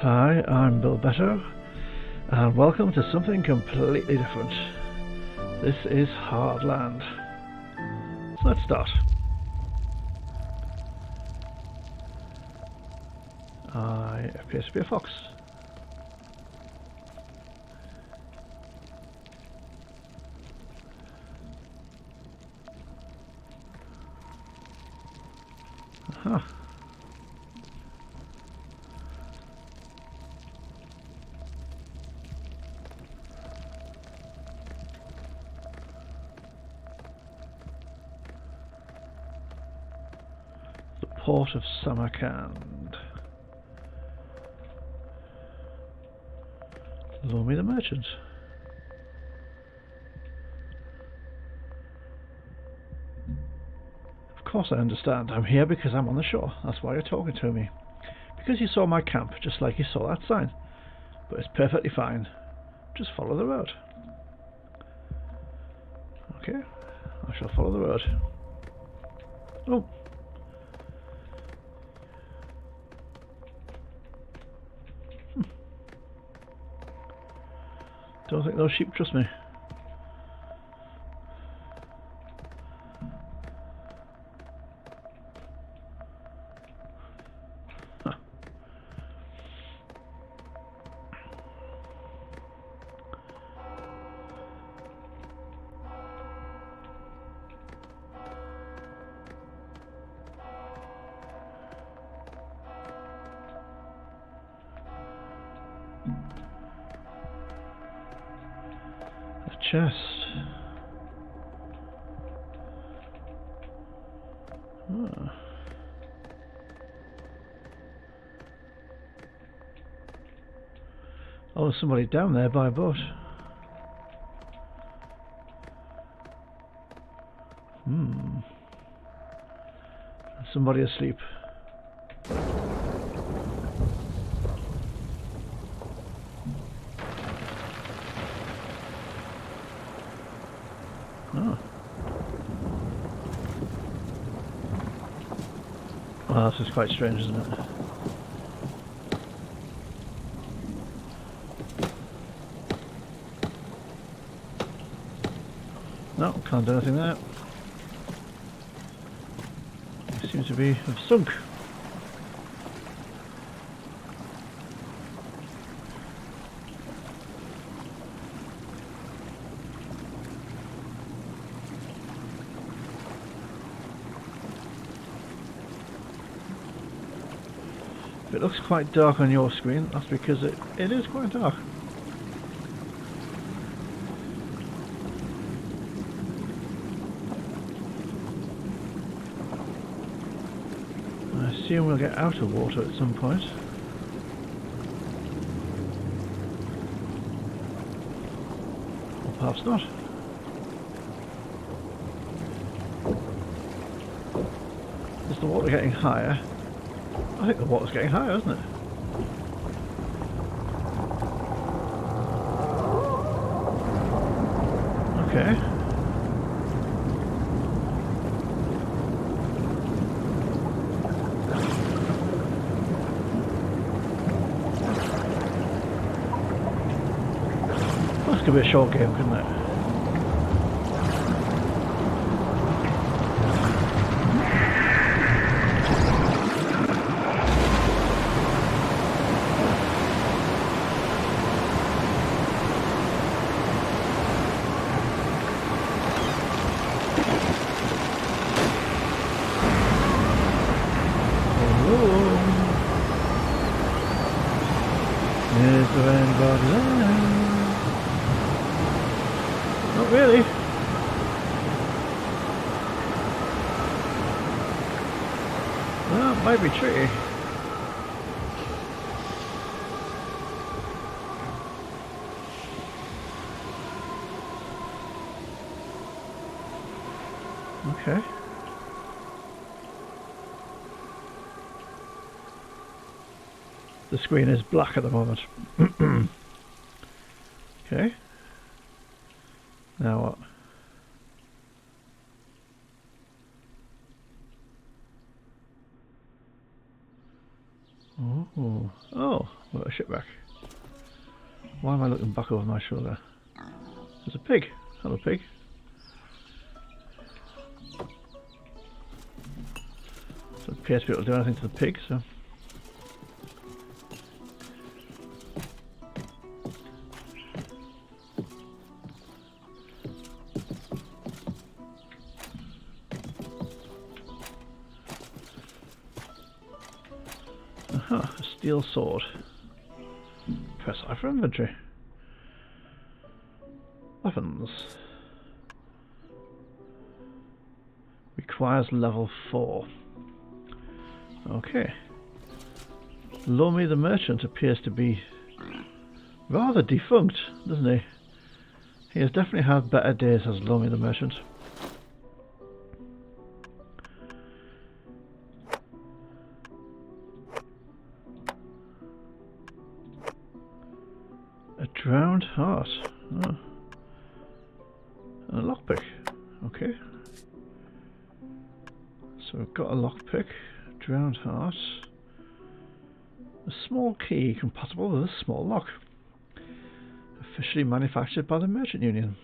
Hi, I'm Bill Better, and welcome to something completely different. This is Hardland. So let's start. I appear to be a fox. Aha. The port of Samarkand. Loan me the merchant. Of course I understand. I'm here because I'm on the shore. That's why you're talking to me. Because you saw my camp, just like you saw that sign. But it's perfectly fine. Just follow the road. Okay, I shall follow the road. Oh. Don't think those sheep trust me. Huh. A chest. Ah. Oh, there's somebody down there by a boat. Somebody asleep. Oh. Well, this is quite strange, isn't it? No, can't do anything there. It seems to have sunk. If it looks quite dark on your screen, that's because it is quite dark. I assume we'll get out of water at some point. Or perhaps not. Is the water getting higher? I think the water's getting higher, isn't it? Okay. This could be a short game, couldn't it? Is there anybody there? Not really. Well, it might be tricky. Okay. The screen is black at the moment. Okay. Now what? Oh. Oh, oh, what a shipwreck. Why am I looking back over my shoulder? There's a pig. Hello, pig. Doesn't appear to be able to do anything to the pig, so. Aha, a steel sword. Press I for inventory. Weapons. Requires level 4. Okay. Lomi the merchant appears to be rather defunct, doesn't he? He has definitely had better days as Lomi the merchant. A drowned heart. Oh. And a lockpick. Okay. So we've got a lockpick, drowned heart, a small key compatible with a small lock. Officially manufactured by the Merchant Union.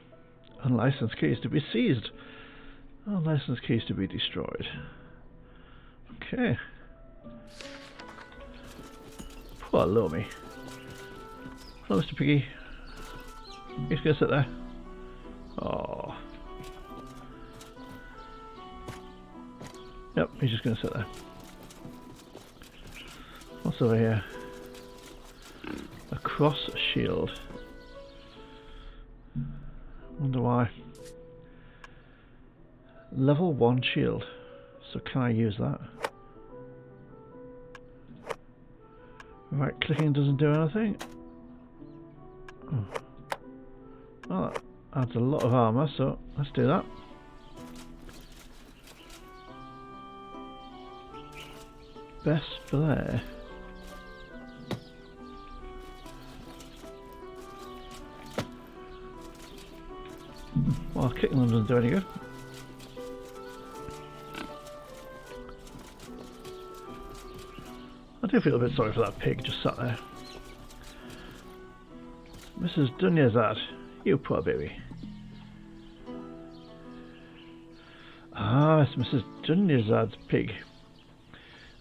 Unlicensed keys to be seized. Unlicensed keys to be destroyed. Okay. Poor Lomi. Hello, Mr. Piggy. He's going to sit there. Oh. Yep, he's just going to sit there. What's over here? A cross shield. Wonder why. Level 1 shield. So can I use that? Right clicking doesn't do anything. Oh. Well, that adds a lot of armour, so let's do that. Best Blair. Well, kicking them doesn't do any good. I do feel a bit sorry for that pig just sat there. Mrs. Dunyazad, you poor baby. Ah, it's Mrs. Dunyazad's pig.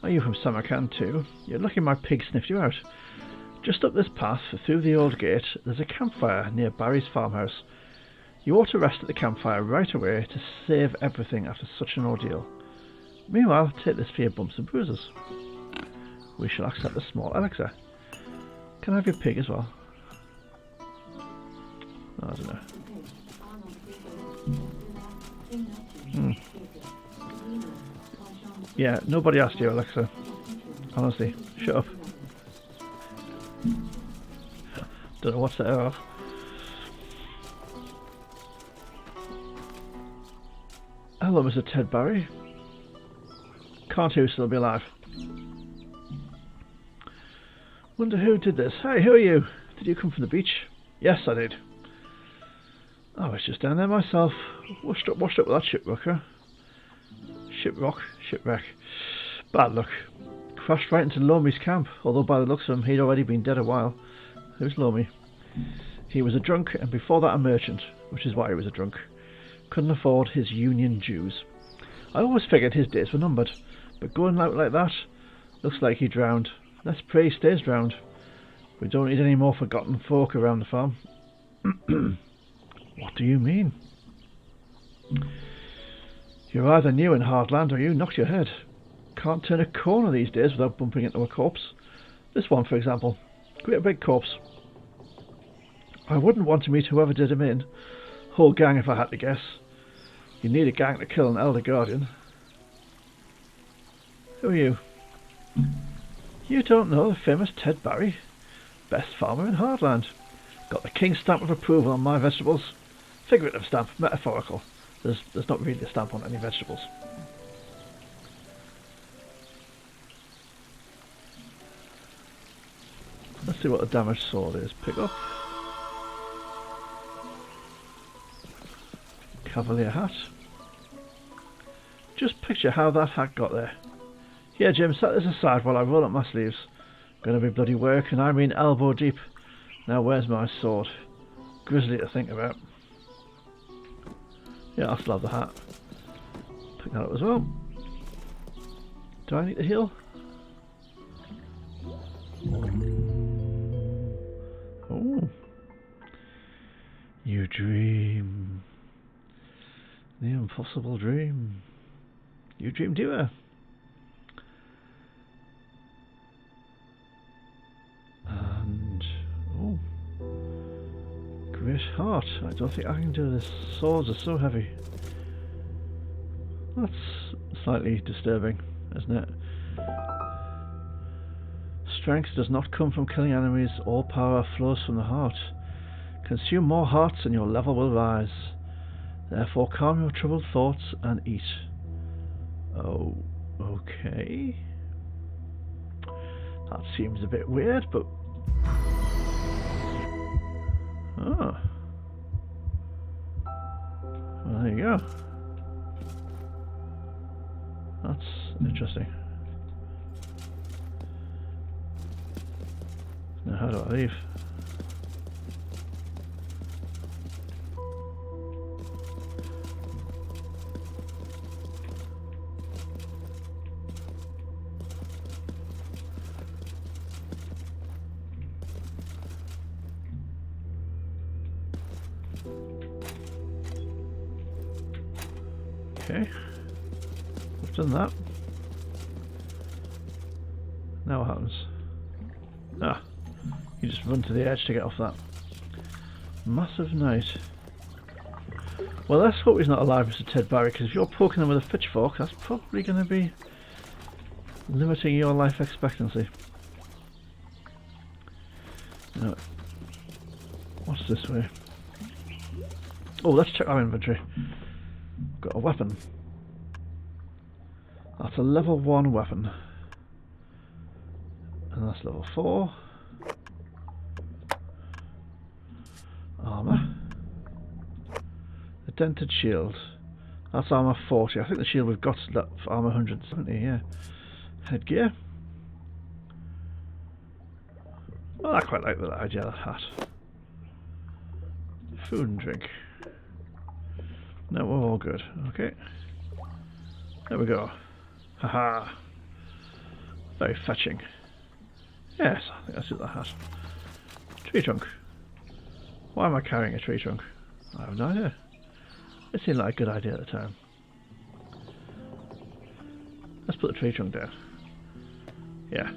Are you from Samarkand too? You're lucky my pig sniffed you out. Just up this path, through the old gate, there's a campfire near Barry's farmhouse. You ought to rest at the campfire right away to save everything after such an ordeal. Meanwhile, take this for your bumps and bruises. We shall accept a small elixir. Can I have your pig as well? I don't know. Yeah, nobody asked you, Alexa. Honestly, shut up. Don't know what's that off. Hello, Mr. Ted Barry. Can't you still be alive? Wonder who did this. Hey, who are you? Did you come from the beach? Yes, I did. I was just down there myself. Washed up with that shipwrecker. Shipwreck. Bad luck. Crashed right into Lomi's camp, although by the looks of him he'd already been dead a while. Who's Lomi? He was a drunk, and before that a merchant, which is why he was a drunk. Couldn't afford his union dues. I always figured his days were numbered, but going out like that, looks like he drowned. Let's pray he stays drowned. We don't need any more forgotten folk around the farm. What do you mean? You're either new in Hardland or you knocked your head. Can't turn a corner these days without bumping into a corpse. This one, for example. Great big corpse. I wouldn't want to meet whoever did him in. Whole gang if I had to guess. You need a gang to kill an elder guardian. Who are you? You don't know the famous Ted Barry? Best farmer in Hardland. Got the king's stamp of approval on my vegetables. Figurative stamp, metaphorical. There's not really a stamp on any vegetables. Let's see what the damaged sword is. Pick up. Cavalier hat. Just picture how that hat got there. Here, Jim, set this aside while I roll up my sleeves. Gonna be bloody work, and I mean elbow deep. Now where's my sword? Grisly to think about. Yeah, I'll still have the hat. Pick that up as well. Do I need to heal? Oh. You dream. The impossible dream. You dream doer. And oh, great heart. I don't think I can do this. Swords are so heavy. That's slightly disturbing, isn't it? Strength does not come from killing enemies. All power flows from the heart. Consume more hearts and your level will rise. Therefore calm your troubled thoughts and eat. Oh, okay. That seems a bit weird, but... oh. Well, there you go. That's interesting. Now how do I leave? Okay, we've done that. Now what happens? Ah, you just run to the edge to get off that. Massive night. Well, let's hope he's not alive, Mr. Ted Barry, because if you're poking him with a pitchfork, that's probably going to be limiting your life expectancy. Now, what's this way? Oh, let's check our inventory. Got a weapon. That's a level 1 weapon. And that's level 4. Armour. A dented shield. That's armour 40. I think the shield we've got is for armour 170, yeah. Headgear. Well, I quite like that idea of that hat. Food and drink. No, we're all good. Okay. There we go. Haha. Very fetching. Yes, I think I see that hat. Tree trunk. Why am I carrying a tree trunk? I have no idea. It seemed like a good idea at the time. Let's put the tree trunk down. Yeah.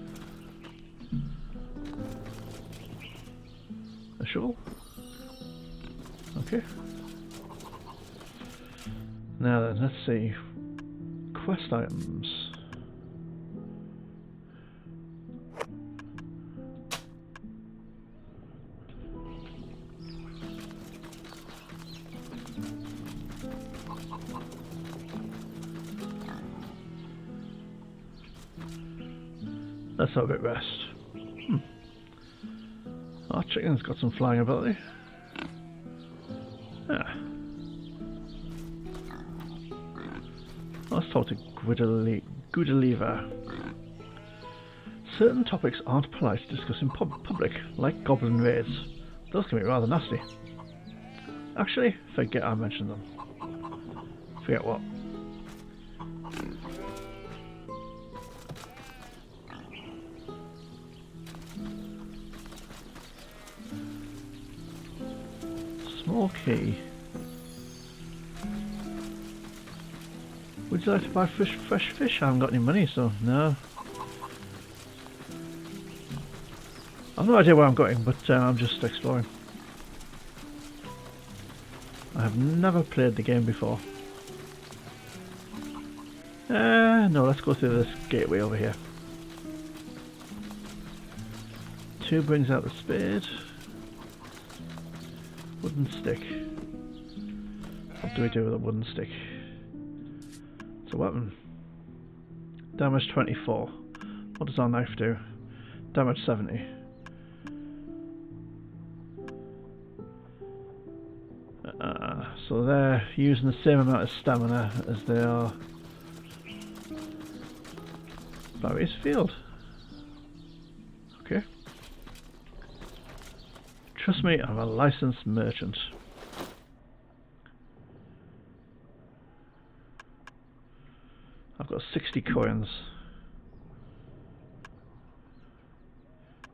A shovel. Okay. Now then, let's see. Quest items. Let's have a bit rest. Our chicken's got some flying ability. Ah. Let's talk to Gravedigger. Certain topics aren't polite to discuss in public, like goblin raids. Those can be rather nasty. Actually, forget I mentioned them. Forget what? Small key. Would you like to buy fresh fish? I haven't got any money, so no. I've no idea where I'm going, but I'm just exploring. I have never played the game before. No, let's go through this gateway over here. 2 brings out the spade. Wooden stick. What do we do with a wooden stick? It's a weapon. Damage 24. What does our knife do? Damage 70. So they're using the same amount of stamina as they are Barry's field. Okay. Trust me, I'm a licensed merchant. I've got 60 coins.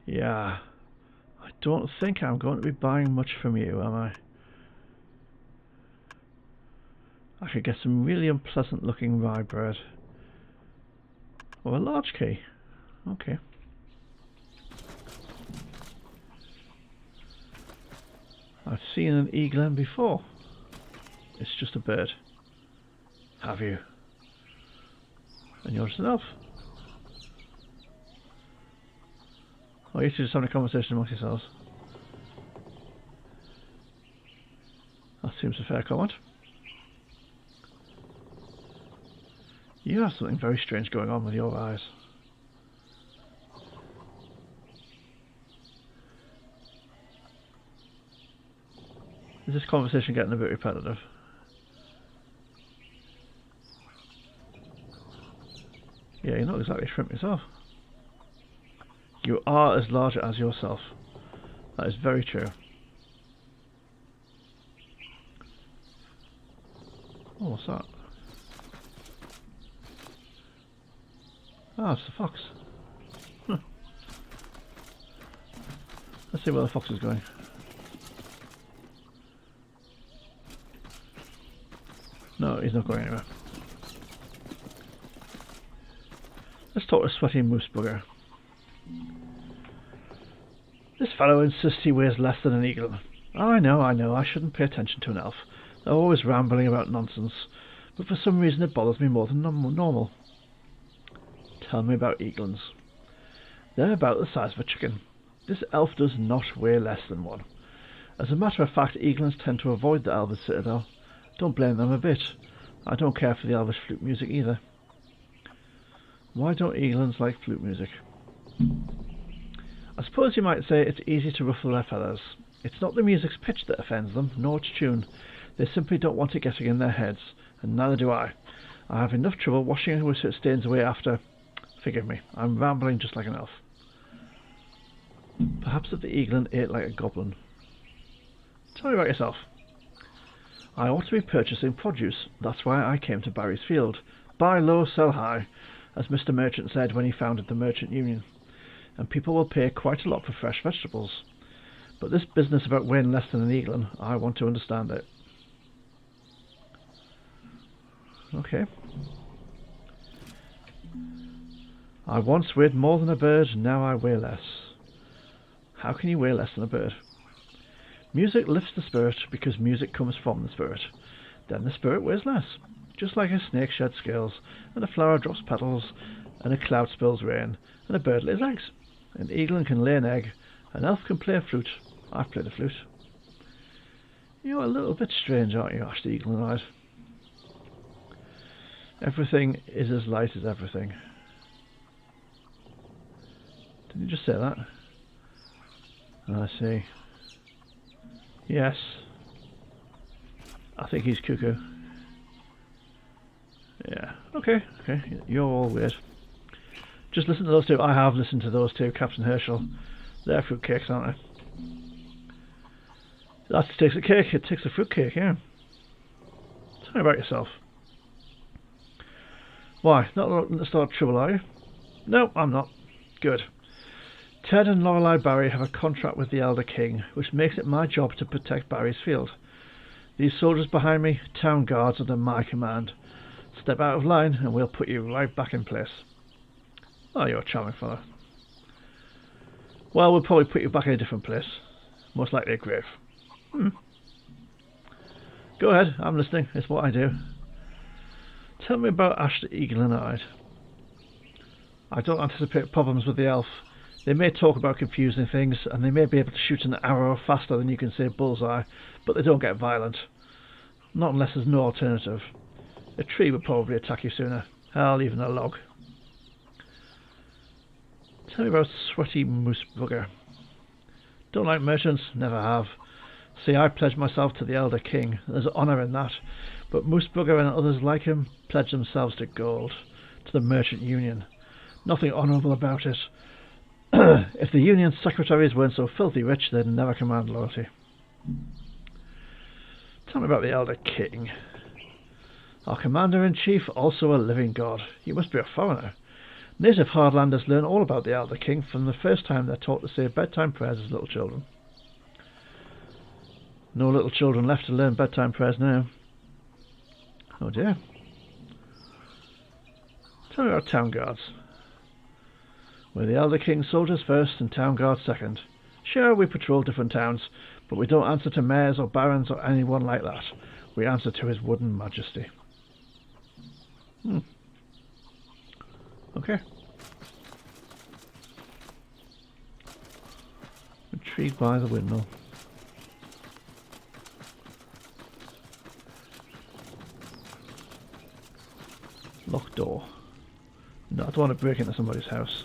Yeah. I don't think I'm going to be buying much from you, am I? I could get some really unpleasant looking rye bread. Or a large key. Okay. I've seen an eaglein before. It's just a bird. Have you? And you're just an elf. Oh, you two just having a conversation amongst yourselves. That seems a fair comment. You have something very strange going on with your eyes. Is this conversation getting a bit repetitive? Yeah, you're not exactly shrimp yourself. You are as large as yourself. That is very true. Oh, what's that? Ah, it's the fox. Huh. Let's see where the fox is going. No, he's not going anywhere. Let's talk to sweaty moose bugger. This fellow insists he weighs less than an eagle. I know, I shouldn't pay attention to an elf. They're always rambling about nonsense, but for some reason it bothers me more than normal. Tell me about eaglins. They're about the size of a chicken. This elf does not weigh less than one. As a matter of fact, eaglins tend to avoid the elvish citadel. Don't blame them a bit. I don't care for the elvish flute music either. Why don't eaglins like flute music? I suppose you might say it's easy to ruffle their feathers. It's not the music's pitch that offends them, nor its tune. They simply don't want it getting in their heads, and neither do I. I have enough trouble washing it stains away after. Forgive me, I'm rambling just like an elf. Perhaps if the eaglin ate like a goblin. Tell me about yourself. I ought to be purchasing produce. That's why I came to Barry's Field. Buy low, sell high, as Mr. Merchant said when he founded the Merchant Union. And people will pay quite a lot for fresh vegetables. But this business about weighing less than an eaglin, I want to understand it. Okay. I once weighed more than a bird, now I weigh less. How can you weigh less than a bird? Music lifts the spirit because music comes from the spirit. Then the spirit weighs less. Just like a snake sheds scales, and a flower drops petals, and a cloud spills rain, and a bird lays eggs. An eaglin can lay an egg, an elf can play a flute. I've played a flute. You're a little bit strange, aren't you, asked the eaglin-eyed. Everything is as light as everything. Didn't you just say that? I see. Yes. I think he's cuckoo. Yeah. Okay. You're all weird. Just listen to those two. I have listened to those two, Captain Herschel. They're fruitcakes, aren't they? That takes a cake. It takes a fruitcake, yeah. Tell me about yourself. Why? Not looking to start trouble, are you? No, I'm not. Good. Ted and Lorelei Barry have a contract with the Elder King, which makes it my job to protect Barry's Field. These soldiers behind me, town guards under my command. Step out of line and we'll put you right back in place. Oh, you're a charming fellow. Well, we'll probably put you back in a different place. Most likely a grave. Go ahead, I'm listening. It's what I do. Tell me about Ash the Eagle-eyed. I don't anticipate problems with the elf. They may talk about confusing things, and they may be able to shoot an arrow faster than you can say bullseye, but they don't get violent. Not unless there's no alternative. A tree would probably attack you sooner. Hell, even a log. Tell me about sweaty moose bugger. Don't like merchants, never have. See, I pledge myself to the Elder King. There's honour in that. But moose bugger and others like him pledge themselves to gold, to the Merchant Union. Nothing honourable about it. If the Union secretaries weren't so filthy rich, they'd never command loyalty. Tell me about the Elder King. Our commander-in-chief, also a living god. You must be a foreigner. Native Hardlanders learn all about the Elder King from the first time they're taught to say bedtime prayers as little children. No little children left to learn bedtime prayers now. Oh dear. Tell me about town guards. We're the Elder King's soldiers first and town guards second. Sure, we patrol different towns, but we don't answer to mayors or barons or anyone like that. We answer to his wooden majesty. Okay. Intrigued by the windmill. Locked door. No, I don't want to break into somebody's house.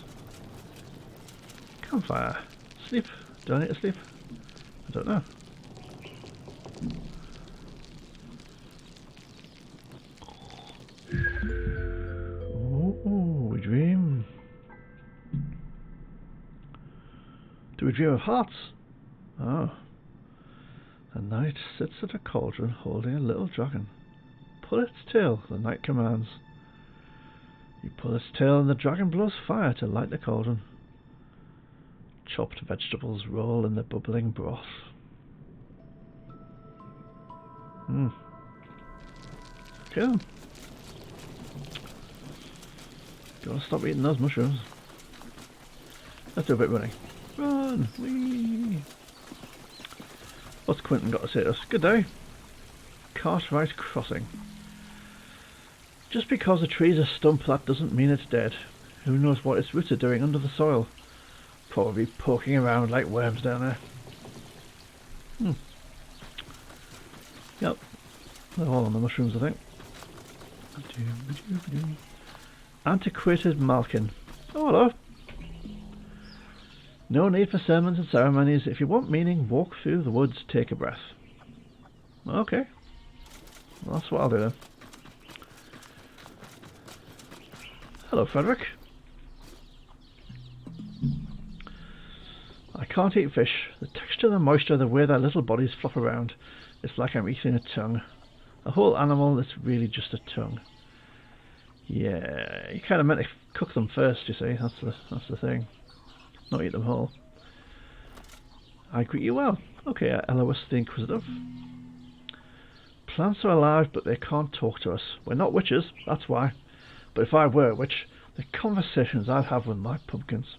Campfire. Sleep. Do I need to sleep? I don't know. Oh, we dream. Do we dream of hearts? Oh. A knight sits at a cauldron holding a little dragon. Pull its tail, the knight commands. You pull its tail and the dragon blows fire to light the cauldron. Chopped vegetables roll in the bubbling broth. Kill them. Gotta stop eating those mushrooms. Let's do a bit of running. Run! Whee! What's Quentin got to say to us? Good day. Cartwright Crossing. Just because a tree's a stump, that doesn't mean it's dead. Who knows what its roots are doing under the soil? Probably poking around like worms down there. Yep. They're all on the mushrooms, I think. Antiquated Malkin. Oh, hello. No need for sermons and ceremonies. If you want meaning, walk through the woods, take a breath. Okay. Well, that's what I'll do then. Hello, Frederick. I can't eat fish. The texture, the moisture, the way their little bodies flop around. It's like I'm eating a tongue. A whole animal that's really just a tongue. Yeah, you kind of meant to cook them first, you see. That's the thing. Not eat them whole. I greet you well. Okay, Elois the Inquisitive. Plants are alive, but they can't talk to us. We're not witches, that's why. But if I were a witch, the conversations I'd have with my pumpkins.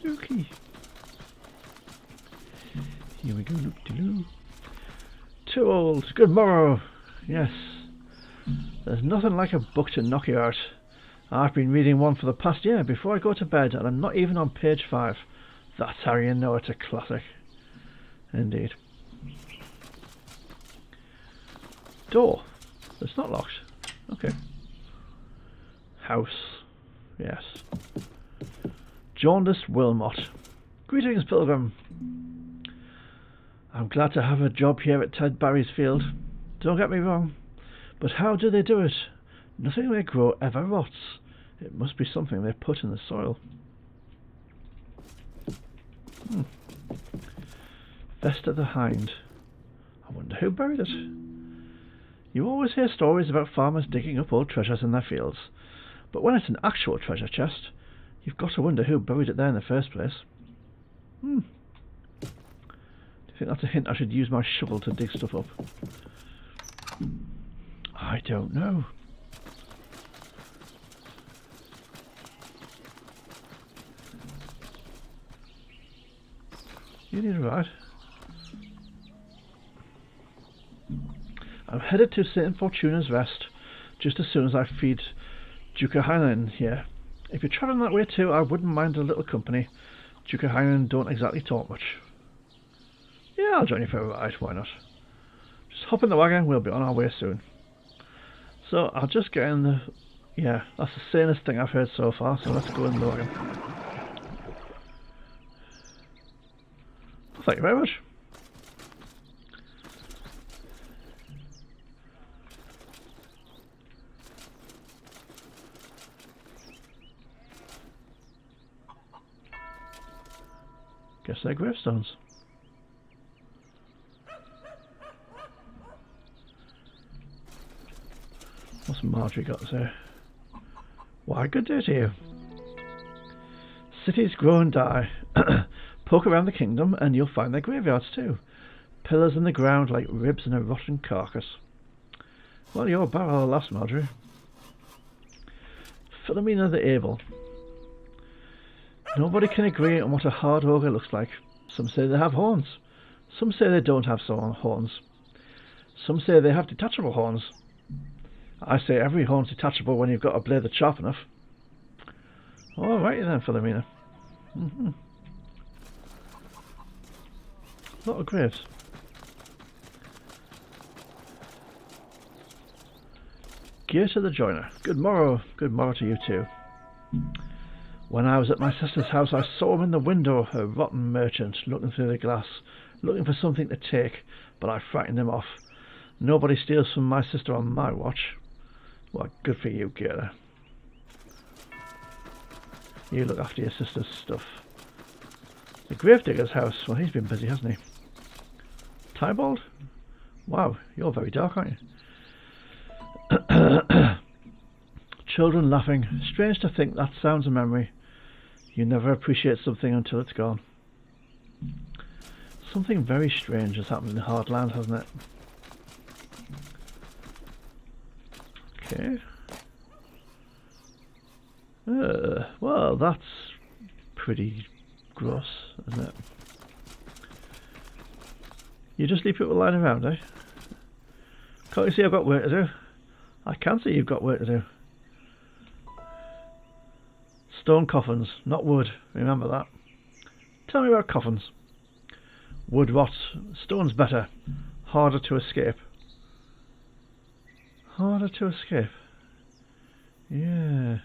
Okay. Here we go, loop-de-loo. Too old. Good morrow. Yes. There's nothing like a book to knock you out. I've been reading one for the past year before I go to bed, and I'm not even on page 5. That's how you know it's a classic. Indeed. Door. It's not locked. Okay. House. Yes. Jaundiced Wilmot. Greetings, Pilgrim. I'm glad to have a job here at Ted Barry's field. Don't get me wrong. But how do they do it? Nothing they grow ever rots. It must be something they put in the soil. Vesta the Hind. I wonder who buried it. You always hear stories about farmers digging up old treasures in their fields. But when it's an actual treasure chest, you've got to wonder who buried it there in the first place. Do you think that's a hint I should use my shovel to dig stuff up? I don't know. You need a ride. I'm headed to St. Fortuna's Rest just as soon as I feed Duca Heinlein here. If you're travelling that way too, I wouldn't mind a little company. Duca Heinlein don't exactly talk much. Yeah, I'll join you for a ride, why not? Just hop in the wagon, we'll be on our way soon. So, I'll just get in the... Yeah, that's the sanest thing I've heard so far, so let's go in the wagon. Thank you very much. Guess they're gravestones. What's Marjorie got to say? Why, good day to you. Cities grow and die. Poke around the kingdom and you'll find their graveyards too. Pillars in the ground like ribs in a rotten carcass. Well, you're a barrel of laughs, Marjorie. Philomena the Able. Nobody can agree on what a hard ogre looks like. Some say they have horns. Some say they don't have horns. Some say they have detachable horns. I say every horn's detachable when you've got a blade that's sharp enough. Alrighty then, Philomena. A lot of graves. Gear to the joiner. Good morrow to you too. When I was at my sister's house, I saw him in the window, a rotten merchant, looking through the glass, looking for something to take, but I frightened him off. Nobody steals from my sister on my watch. Well, good for you, Gear. You look after your sister's stuff. The Gravedigger's house. Well, he's been busy, hasn't he? Tybalt? Wow, you're very dark, aren't you? Children laughing. Strange to think that sounds a memory. You never appreciate something until it's gone. Something very strange has happened in Hardland, hasn't it? Okay. Well, that's pretty gross, isn't it? You just leave people lying around, eh? Can't you see I've got work to do? I can see you've got work to do. Stone coffins, not wood. Remember that. Tell me about coffins. Wood rots. Stone's better. Harder to escape. Harder to escape. Yeah.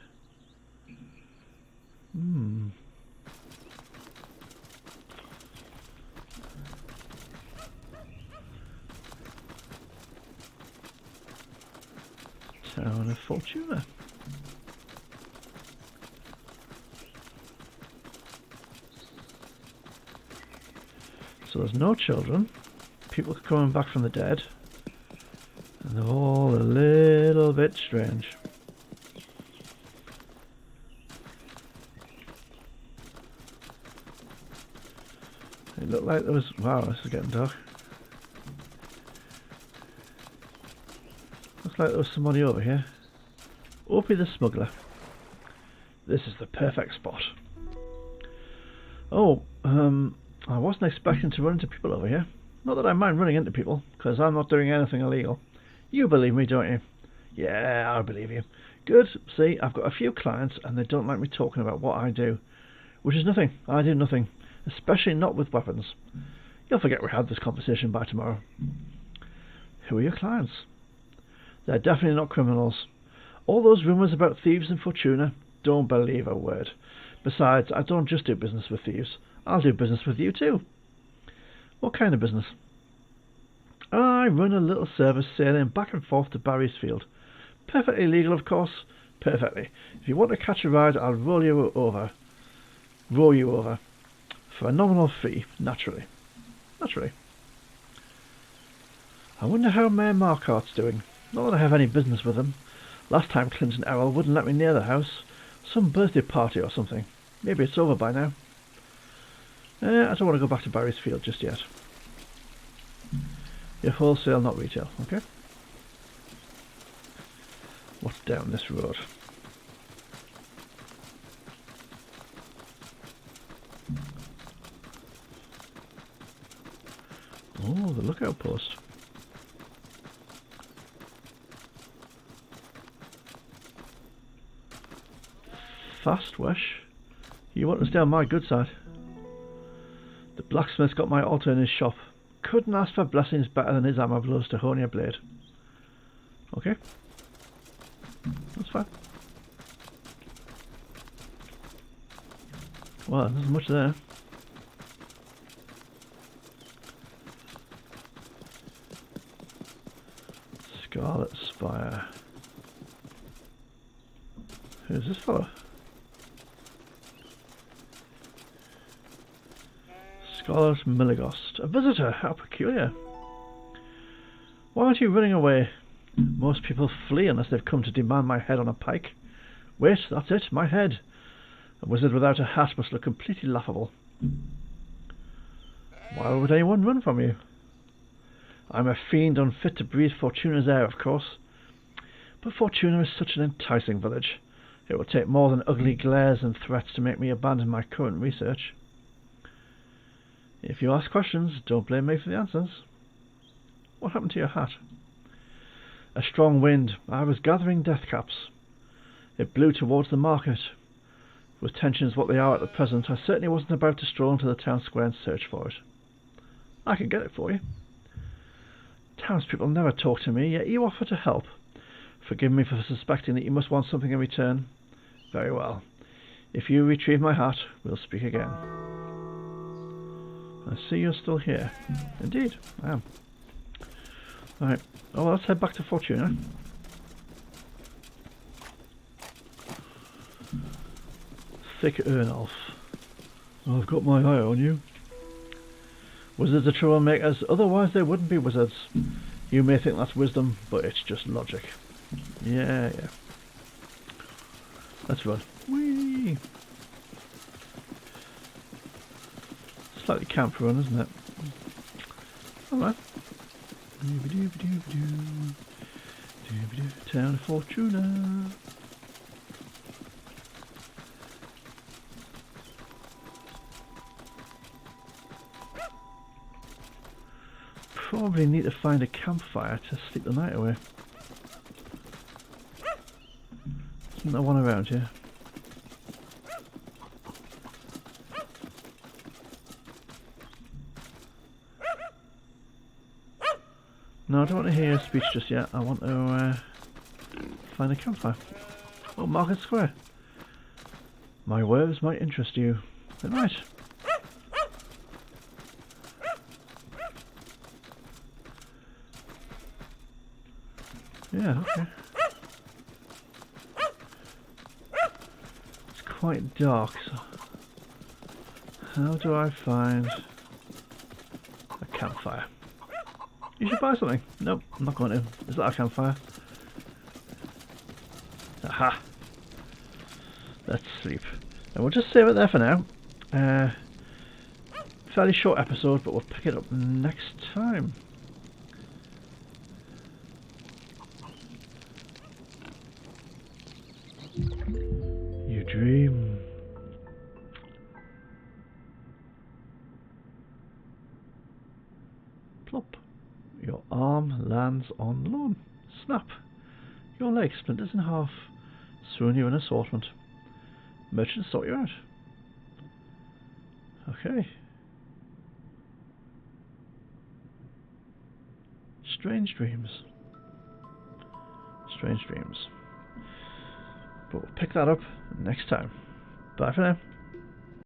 Town of Fortuna. So there's no children. People are coming back from the dead. And they're all a little bit strange. It looked like there was... Wow, this is getting dark. Looks like there was somebody over here. Opie the smuggler. This is the perfect spot. Oh, I wasn't expecting to run into people over here. Not that I mind running into people, because I'm not doing anything illegal. You believe me, don't you? Yeah, I believe you. Good. See, I've got a few clients, and they don't like me talking about what I do. Which is nothing. I do nothing. Especially not with weapons. You'll forget we had this conversation by tomorrow. Who are your clients? They're definitely not criminals. All those rumours about thieves in Fortuna, don't believe a word. Besides, I don't just do business with thieves. I'll do business with you too. What kind of business? I run a little service sailing back and forth to Barry's Field. Perfectly legal, of course. Perfectly. If you want to catch a ride, I'll row you over. For a nominal fee, naturally. Naturally. I wonder how Mayor Marquardt's doing. Not that I have any business with him. Last time Clinton Errol wouldn't let me near the house. Some birthday party or something. Maybe it's over by now. I don't want to go back to Barry's Field just yet. You're wholesale, not retail, okay? What's down this road? Oh, the lookout post. Fast, Wesh. You want to stay on my good side. The blacksmith's got my altar in his shop. Couldn't ask for blessings better than his hammer blows to hone your blade. Okay. That's fine. Well, there's much there. Scarlet Spire. Who's this fellow? Scarlet Milligost. A visitor. How peculiar. Why aren't you running away? Most people flee unless they've come to demand my head on a pike. Wait, that's it, my head. A wizard without a hat must look completely laughable. Why would anyone run from you? I'm a fiend unfit to breathe Fortuna's air, of course. But Fortuna is such an enticing village. It will take more than ugly glares and threats to make me abandon my current research. If you ask questions, don't blame me for the answers. What happened to your hat? A strong wind. I was gathering death caps. It blew towards the market. With tensions what they are at the present, I certainly wasn't about to stroll into the town square and search for it. I can get it for you. Townspeople never talk to me, yet you offer to help. Forgive me for suspecting that you must want something in return. Very well. If you retrieve my hat, we'll speak again. I see you're still here. Indeed, I am. Right, well, let's head back to Fortuna. Thick Ernolf. I've got my eye on you. Wizards are troublemakers, otherwise they wouldn't be wizards. You may think that's wisdom, but it's just logic. Yeah. Let's run. Whee! Slightly camp run, isn't it? Alright. Town of Fortuna. Probably need to find a campfire to sleep the night away. Isn't there one around here? No, I don't want to hear a speech just yet. I want to find a campfire. Oh, Market Square. My words might interest you. They might. Yeah, okay. It's quite dark, so how do I find a campfire? You should buy something. Nope, I'm not going to. Is that a campfire? Aha! Let's sleep. And we'll just save it there for now. Fairly short episode, but we'll pick it up next time. You dream. Plop. Your arm lands on lawn. Snap. Your leg splinters in half. Soon you're an assortment. Merchants sort you out. Okay. Strange dreams. Strange dreams. But we'll pick that up next time. Bye for now.